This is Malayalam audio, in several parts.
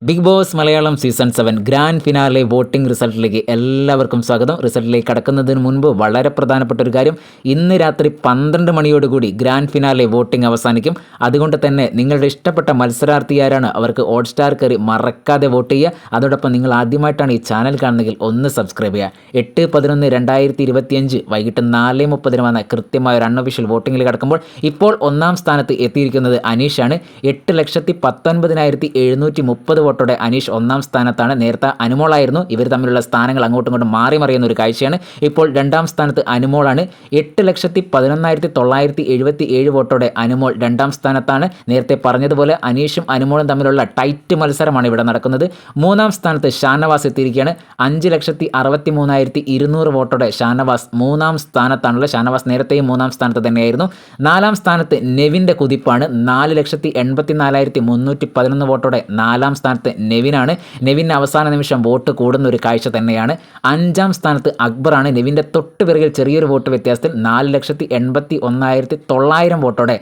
Big Boss Malayalam season 7 grand finale voting റിസൾട്ടിലേക്ക് എല്ലാവർക്കും സ്വാഗതം. റിസൾട്ടിലേക്ക് കടക്കുന്നതിന് മുൻപ് വളരെ പ്രധാനപ്പെട്ട ഒരു കാര്യം, ഇന്ന് രാത്രി 12 മണിയോടുകൂടി ഗ്രാൻഡ് ഫിനാലെ വോട്ടിംഗ് അവസാനിക്കും. അതുകൊണ്ട് തന്നെ നിങ്ങളുടെ ഇഷ്ടപ്പെട്ട മത്സരാർത്ഥിയാരാണ് അവർക്ക് ഹോട്ട്സ്റ്റാർ കയറി മറക്കാതെ വോട്ട് ചെയ്യുക. അതോടൊപ്പം നിങ്ങൾ ആദ്യമായിട്ടാണ് ഈ ചാനൽ കാണുന്നതെങ്കിൽ ഒന്ന് സബ്സ്ക്രൈബ് ചെയ്യുക. 8/11/2025 വൈകിട്ട് 4:30 വന്ന കൃത്യമായ ഒരു അൺഒഫീഷ്യൽ വോട്ടിങ്ങിൽ കടക്കുമ്പോൾ ഇപ്പോൾ ഒന്നാം സ്ഥാനത്ത് എത്തിയിരിക്കുന്നത് അനീഷാണ്. 8,19,730 വോട്ടോടെ അനീഷ് ഒന്നാം സ്ഥാനത്താണ്. നേരത്തെ അനുമോളായിരുന്നു. ഇവർ തമ്മിലുള്ള സ്ഥാനങ്ങൾ അങ്ങോട്ടും ഇങ്ങോട്ടും മാറി മറിയുന്ന ഒരു കാഴ്ചയാണ്. ഇപ്പോൾ രണ്ടാം സ്ഥാനത്ത് അനുമോളാണ്. 8,11,977 വോട്ടോടെ അനുമോൾ രണ്ടാം സ്ഥാനത്താണ്. നേരത്തെ പറഞ്ഞതുപോലെ അനീഷും അനുമോളും തമ്മിലുള്ള ടൈറ്റ് മത്സരമാണ് ഇവിടെ നടക്കുന്നത്. മൂന്നാം സ്ഥാനത്ത് ഷാനവാസ് എത്തിയിരിക്കുകയാണ്. 5,63,200 വോട്ടോടെ ഷാനവാസ് മൂന്നാം സ്ഥാനത്താണുള്ളത്. ഷാനവാസ് നേരത്തെയും മൂന്നാം സ്ഥാനത്ത് തന്നെയായിരുന്നു. നാലാം സ്ഥാനത്ത് നെവിൻ്റെ കുതിപ്പാണ്. 4,84,311 വോട്ടോടെ നാലാം സ്ഥാനത്ത് നെവിനാണ്. നെവിന് അവസാന നിമിഷം വോട്ട് കൂടുന്ന ഒരു കാഴ്ച തന്നെയാണ്. അഞ്ചാം സ്ഥാനത്ത് അക്ബറാണ്. നെവിൻ്റെ തൊട്ട് പിറകിൽ ചെറിയൊരു വോട്ട് വ്യത്യാസത്തിൽ 4,81,900 വോട്ടോടെ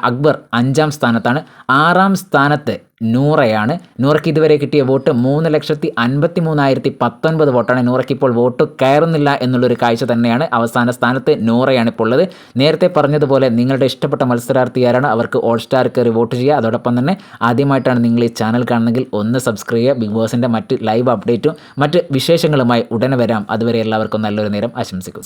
അക്ബർ അഞ്ചാം സ്ഥാനത്താണ്. ആറാം സ്ഥാനത്ത് നൂറയാണ്. നൂറയ്ക്ക് ഇതുവരെ കിട്ടിയ വോട്ട് 3,53,019 വോട്ടാണ്. നൂറയ്ക്ക് ഇപ്പോൾ വോട്ട് കയറുന്നില്ല എന്നുള്ളൊരു കാഴ്ച തന്നെയാണ്. അവസാന സ്ഥാനത്ത് നൂറയാണ് ഇപ്പോൾ ഉള്ളത്. നേരത്തെ പറഞ്ഞതുപോലെ നിങ്ങളുടെ ഇഷ്ടപ്പെട്ട മത്സരാർത്ഥിയാരാണ് അവർക്ക് ഹോട്ട്സ്റ്റാർ കയറി വോട്ട് ചെയ്യുക. അതോടൊപ്പം തന്നെ ആദ്യമായിട്ടാണ് നിങ്ങൾ ഈ ചാനൽ കാണുന്നതെങ്കിൽ ഒന്ന് സബ്സ്ക്രൈബ് ചെയ്യുക. ബിഗ് ബോസിൻ്റെ മറ്റ് ലൈവ് അപ്ഡേറ്റും മറ്റ് വിശേഷങ്ങളുമായി ഉടനെ വരാം. അതുവരെ എല്ലാവർക്കും നല്ലൊരു നേരം ആശംസിക്കുന്നു.